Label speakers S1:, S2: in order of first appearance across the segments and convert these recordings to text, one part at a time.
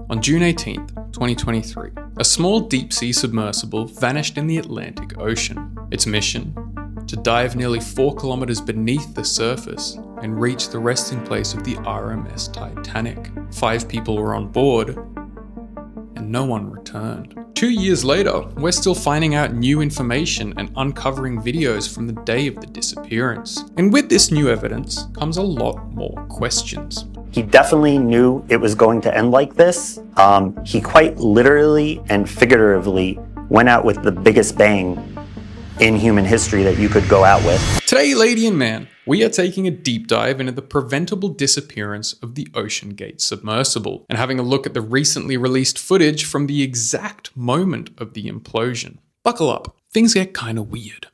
S1: On June 18th, 2023, a small deep-sea submersible vanished in the Atlantic Ocean. Its mission? To dive nearly 4 kilometers beneath the surface and reach the resting place of the RMS Titanic. 5 people were on board, and no one returned. 2 years later, we're still finding out new information and uncovering videos from the day of the disappearance. And with this new evidence comes a lot more questions.
S2: He definitely knew it was going to end like this. He quite literally and figuratively went out with the biggest bang in human history that you could go out with.
S1: Today, lady and man, we are taking a deep dive into the preventable disappearance of the OceanGate submersible and having a look at the recently released footage from the exact moment of the implosion. Buckle up, things get kinda weird.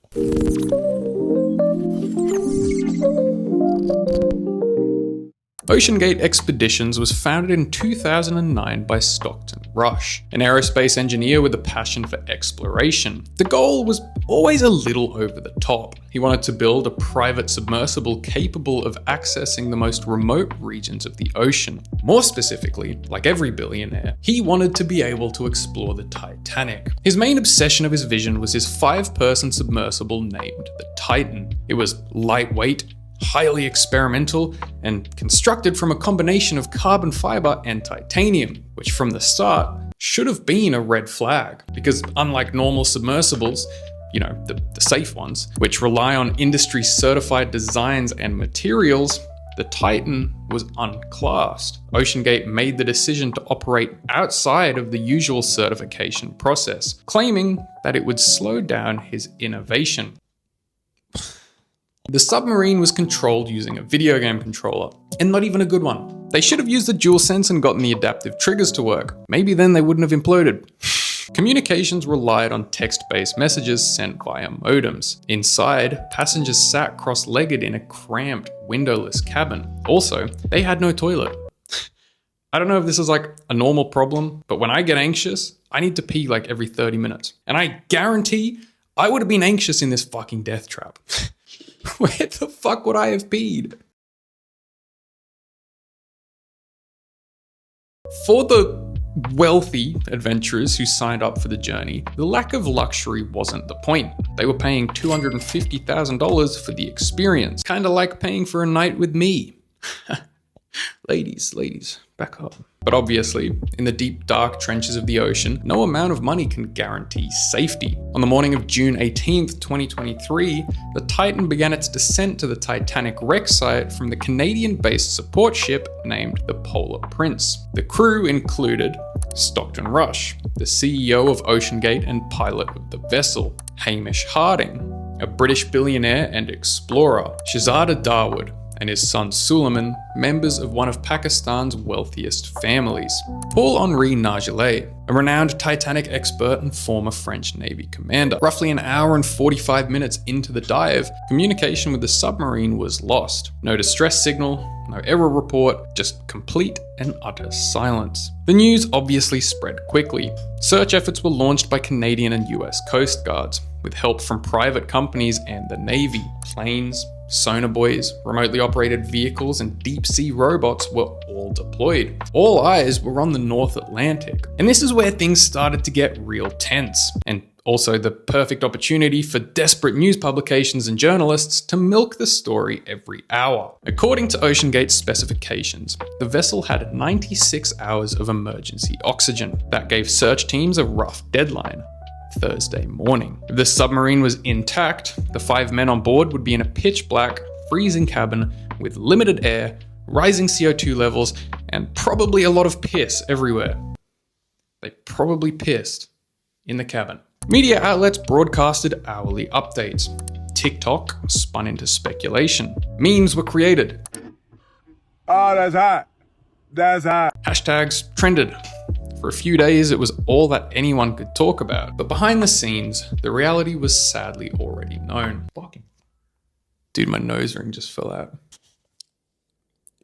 S1: OceanGate Expeditions was founded in 2009 by Stockton Rush, an aerospace engineer with a passion for exploration. The goal was always a little over the top. He wanted to build a private submersible capable of accessing the most remote regions of the ocean. More specifically, like every billionaire, he wanted to be able to explore the Titanic. His main obsession of his vision was his 5-person submersible named the Titan. It was lightweight, highly experimental, and constructed from a combination of carbon fiber and titanium, which from the start should have been a red flag, because unlike normal submersibles, the safe ones, which rely on industry certified designs and materials, the Titan was unclassed. OceanGate made the decision to operate outside of the usual certification process, claiming that it would slow down his innovation. The submarine was controlled using a video game controller, and not even a good one. They should have used the DualSense and gotten the adaptive triggers to work. Maybe then they wouldn't have imploded. Communications relied on text-based messages sent via modems. Inside, passengers sat cross-legged in a cramped, windowless cabin. Also, they had no toilet. I don't know if this is like a normal problem, but when I get anxious, I need to pee like every 30 minutes. And I guarantee I would have been anxious in this fucking death trap. Where the fuck would I have peed? For the wealthy adventurers who signed up for the journey, the lack of luxury wasn't the point. They were paying $250,000 for the experience, kinda like paying for a night with me. Ladies, back up. But obviously, in the deep, dark trenches of the ocean, no amount of money can guarantee safety. On the morning of June 18th, 2023, the Titan began its descent to the Titanic wreck site from the Canadian-based support ship named the Polar Prince. The crew included Stockton Rush, the CEO of OceanGate and pilot of the vessel, Hamish Harding, a British billionaire and explorer, Shahzada Dawood, and his son Suleiman, members of one of Pakistan's wealthiest families. Paul-Henri Nargeolet, a renowned Titanic expert and former French Navy commander. Roughly an hour and 45 minutes into the dive, communication with the submarine was lost. No distress signal, no error report, just complete and utter silence. The news obviously spread quickly. Search efforts were launched by Canadian and US Coast Guards, with help from private companies and the Navy. Planes, sonar buoys, remotely operated vehicles, and deep-sea robots were all deployed. All eyes were on the North Atlantic. And this is where things started to get real tense, and also the perfect opportunity for desperate news publications and journalists to milk the story every hour. According to OceanGate's specifications, the vessel had 96 hours of emergency oxygen. That gave search teams a rough deadline: Thursday morning. If the submarine was intact, the 5 men on board would be in a pitch black, freezing cabin with limited air, rising CO2 levels, and probably a lot of piss everywhere. They probably pissed in the cabin. Media outlets broadcasted hourly updates. TikTok spun into speculation. Memes were created.
S3: Oh, that's hot. That's hot.
S1: Hashtags trended. For a few days, it was all that anyone could talk about. But behind the scenes, the reality was sadly already known. Fucking. Dude, my nose ring just fell out.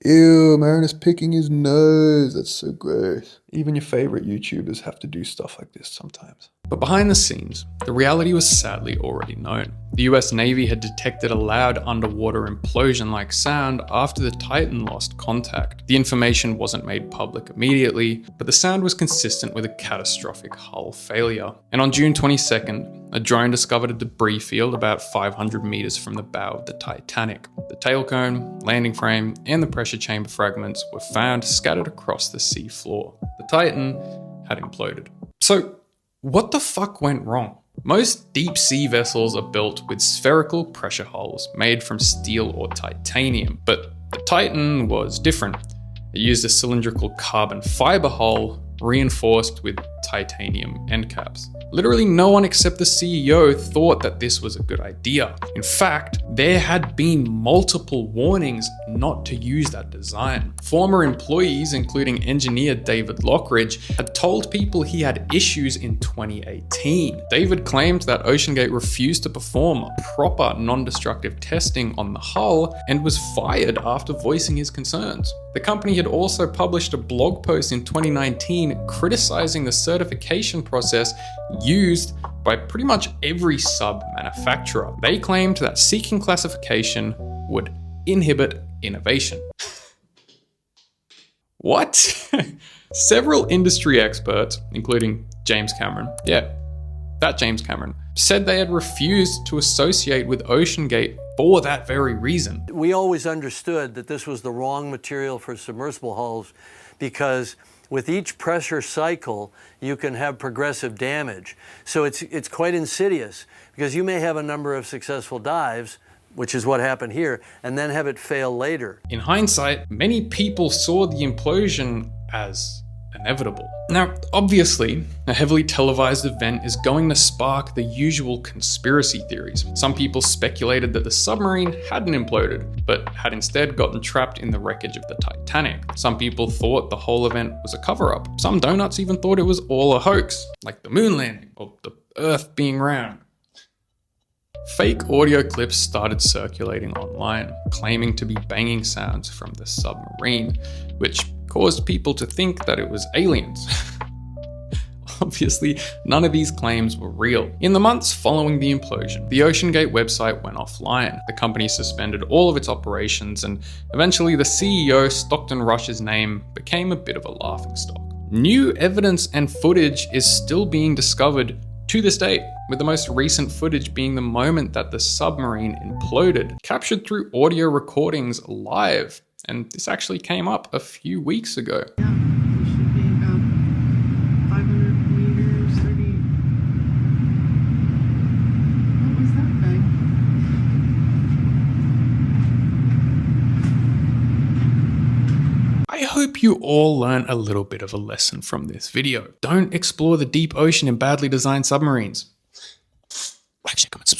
S4: Ew, Marinus picking his nose. That's so gross. Even your favorite YouTubers have to do stuff like this sometimes.
S1: But behind the scenes, the reality was sadly already known. The US Navy had detected a loud underwater implosion-like sound after the Titan lost contact. The information wasn't made public immediately, but the sound was consistent with a catastrophic hull failure. And on June 22nd, a drone discovered a debris field about 500 meters from the bow of the Titanic. The tail cone, landing frame, and the pressure chamber fragments were found scattered across the sea floor. The Titan had imploded. So, what the fuck went wrong? Most deep-sea vessels are built with spherical pressure hulls made from steel or titanium, but the Titan was different. It used a cylindrical carbon fiber hull reinforced with titanium end caps. Literally no one except the CEO thought that this was a good idea. In fact, there had been multiple warnings not to use that design. Former employees, including engineer David Lockridge, had told people he had issues in 2018. David claimed that OceanGate refused to perform proper non-destructive testing on the hull and was fired after voicing his concerns. The company had also published a blog post in 2019 criticizing the certification process used by pretty much every sub manufacturer. They claimed that seeking classification would inhibit innovation. What? Several industry experts, including James Cameron, James Cameron, said they had refused to associate with OceanGate for that very reason.
S5: We always understood that this was the wrong material for submersible hulls because with each pressure cycle, you can have progressive damage. So it's quite insidious because you may have a number of successful dives, which is what happened here, and then have it fail later.
S1: In hindsight, many people saw the implosion as inevitable. Now, obviously, a heavily televised event is going to spark the usual conspiracy theories. Some people speculated that the submarine hadn't imploded, but had instead gotten trapped in the wreckage of the Titanic. Some people thought the whole event was a cover-up. Some donuts even thought it was all a hoax, like the moon landing or the Earth being round. Fake audio clips started circulating online, claiming to be banging sounds from the submarine, which caused people to think that it was aliens. Obviously, none of these claims were real. In the months following the implosion, the OceanGate website went offline. The company suspended all of its operations, and eventually the CEO, Stockton Rush's name, became a bit of a laughingstock. New evidence and footage is still being discovered to this day, with the most recent footage being the moment that the submarine imploded, captured through audio recordings live. And this actually came up a few weeks ago.
S6: Yeah, it should be about 500 meters, 30. What was that thing?
S1: I hope you all learn a little bit of a lesson from this video. Don't explore the deep ocean in badly designed submarines. Like, share, comment, subscribe.